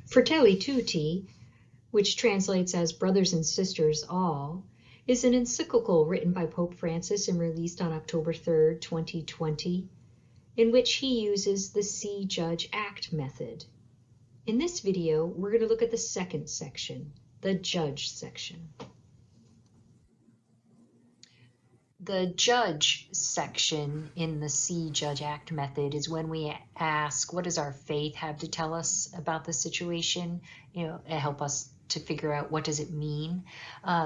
Fratelli Tutti, which translates as Brothers and Sisters All, is an encyclical written by Pope Francis and released on October 3rd, 2020, in which he uses the See, Judge, Act method. In this video, we're going to look at the second section, the Judge section. The Judge section in the See, Judge, Act method is when we ask, what does our faith have to tell us about the situation? Help us to figure out what does it mean.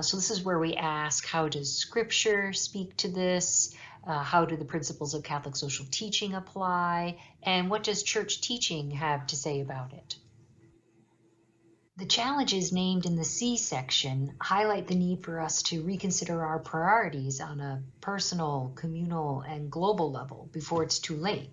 So this is where we ask, how does Scripture speak to this? How do the principles of Catholic social teaching apply? And what does church teaching have to say about it? The challenges named in the C section highlight the need for us to reconsider our priorities on a personal, communal, and global level before it's too late.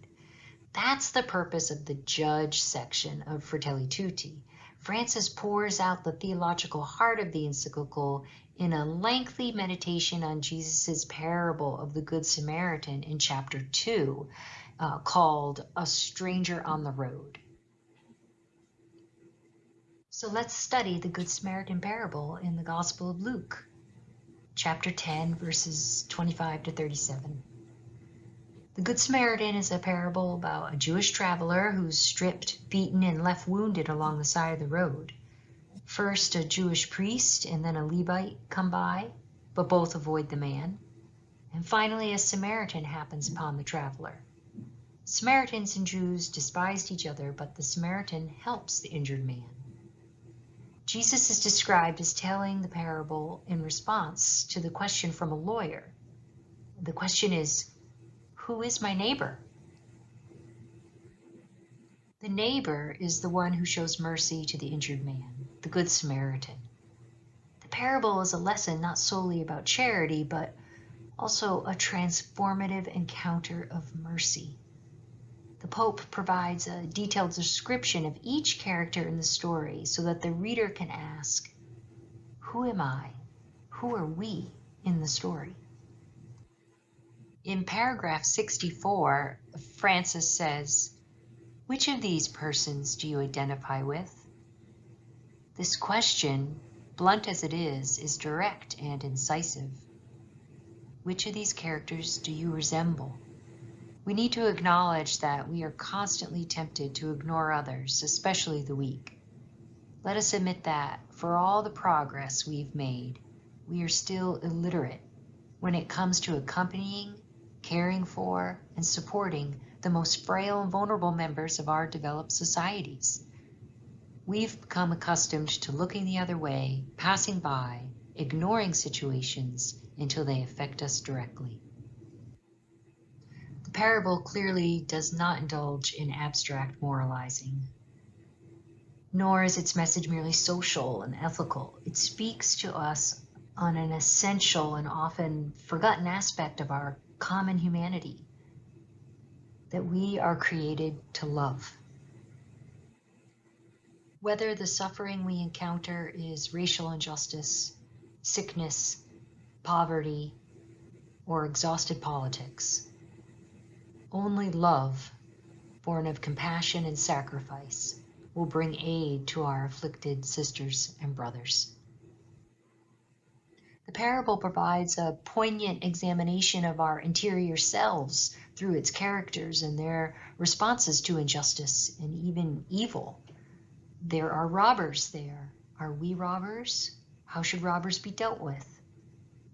That's the purpose of the Judge section of Fratelli Tutti. Francis pours out the theological heart of the encyclical in a lengthy meditation on Jesus' parable of the Good Samaritan in chapter 2, called A Stranger on the Road. So let's study the Good Samaritan parable in the Gospel of Luke, chapter 10, verses 25 to 37. The Good Samaritan is a parable about a Jewish traveler who's stripped, beaten, and left wounded along the side of the road. First, a Jewish priest and then a Levite come by, but both avoid the man. And finally, a Samaritan happens upon the traveler. Samaritans and Jews despised each other, but the Samaritan helps the injured man. Jesus is described as telling the parable in response to the question from a lawyer. The question is, who is my neighbor? The neighbor is the one who shows mercy to the injured man, the Good Samaritan. The parable is a lesson not solely about charity, but also a transformative encounter of mercy. The Pope provides a detailed description of each character in the story so that the reader can ask, who am I? Who are we in the story? In paragraph 64, Francis says, which of these persons do you identify with? This question, blunt as it is direct and incisive. Which of these characters do you resemble? We need to acknowledge that we are constantly tempted to ignore others, especially the weak. Let us admit that, for all the progress we've made, we are still illiterate when it comes to accompanying, caring for, and supporting the most frail and vulnerable members of our developed societies. We've become accustomed to looking the other way, passing by, ignoring situations until they affect us directly. The parable clearly does not indulge in abstract moralizing, nor is its message merely social and ethical. It speaks to us on an essential and often forgotten aspect of our common humanity, that we are created to love. Whether the suffering we encounter is racial injustice, sickness, poverty, or exhausted politics, only love, born of compassion and sacrifice, will bring aid to our afflicted sisters and brothers. The parable provides a poignant examination of our interior selves through its characters and their responses to injustice and even evil. There are robbers there. Are we robbers? How should robbers be dealt with?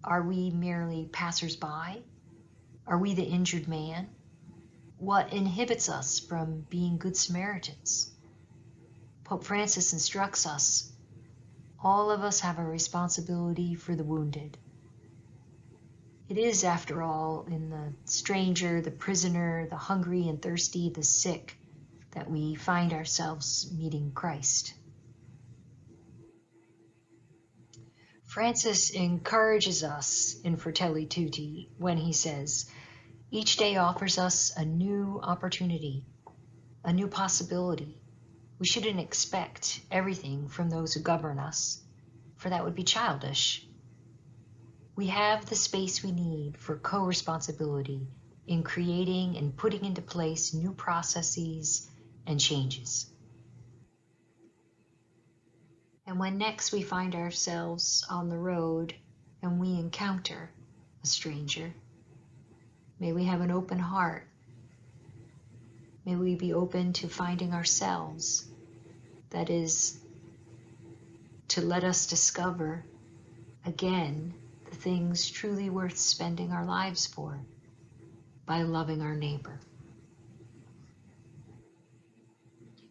Are we merely passers-by? Are we the injured man? What inhibits us from being good Samaritans? Pope Francis instructs us, all of us have a responsibility for the wounded. It is, after all, in the stranger, the prisoner, the hungry and thirsty, the sick, that we find ourselves meeting Christ. Francis encourages us in Fratelli Tutti when he says, each day offers us a new opportunity, a new possibility. We shouldn't expect everything from those who govern us, for that would be childish. We have the space we need for co-responsibility in creating and putting into place new processes and changes. And when next we find ourselves on the road and we encounter a stranger, may we have an open heart. May we be open to finding ourselves. That is, to let us discover again the things truly worth spending our lives for by loving our neighbor.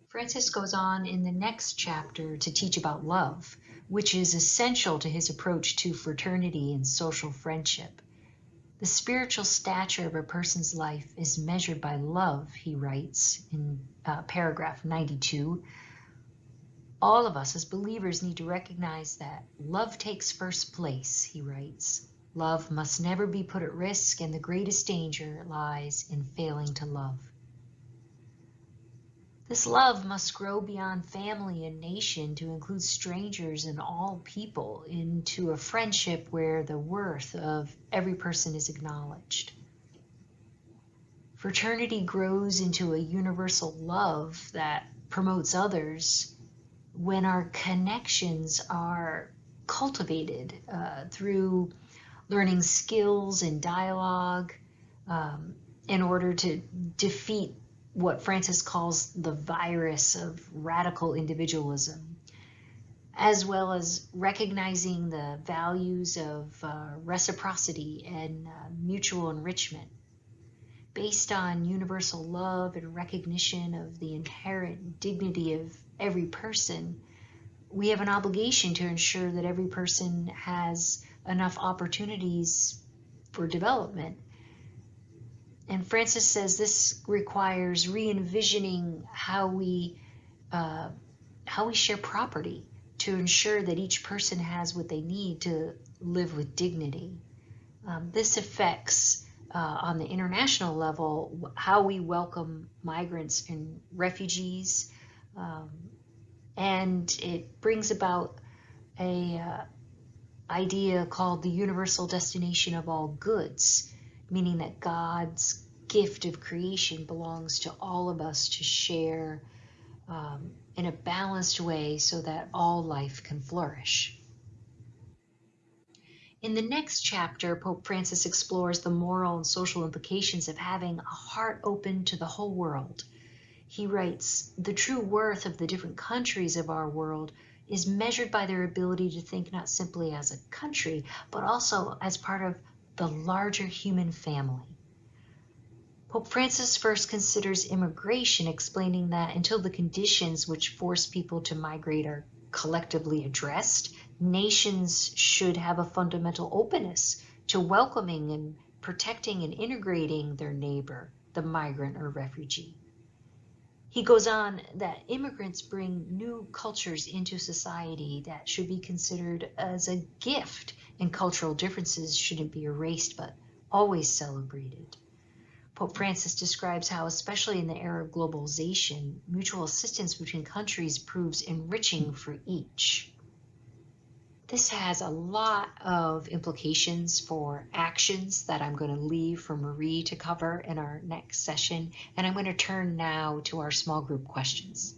Francis goes on in the next chapter to teach about love, which is essential to his approach to fraternity and social friendship. The spiritual stature of a person's life is measured by love, he writes in paragraph 92. All of us as believers need to recognize that love takes first place, he writes. Love must never be put at risk, and the greatest danger lies in failing to love. This love must grow beyond family and nation to include strangers and all people into a friendship where the worth of every person is acknowledged. Fraternity grows into a universal love that promotes others when our connections are cultivated through learning skills and dialogue in order to defeat what Francis calls the virus of radical individualism, as well as recognizing the values of reciprocity and mutual enrichment. Based on universal love and recognition of the inherent dignity of every person, we have an obligation to ensure that every person has enough opportunities for development. And Francis says this requires re-envisioning how we share property to ensure that each person has what they need to live with dignity. This affects, on the international level, how we welcome migrants and refugees, and it brings about a idea called the universal destination of all goods, meaning that God's gift of creation belongs to all of us to share in a balanced way so that all life can flourish. In the next chapter, Pope Francis explores the moral and social implications of having a heart open to the whole world. He writes, "The true worth of the different countries of our world is measured by their ability to think not simply as a country, but also as part of the larger human family." Pope Francis first considers immigration, explaining that until the conditions which force people to migrate are collectively addressed, nations should have a fundamental openness to welcoming and protecting and integrating their neighbor, the migrant or refugee. He goes on that immigrants bring new cultures into society that should be considered as a gift, and cultural differences shouldn't be erased but always celebrated. Pope Francis describes how, especially in the era of globalization, mutual assistance between countries proves enriching for each. This has a lot of implications for actions that I'm going to leave for Marie to cover in our next session, and I'm going to turn now to our small group questions.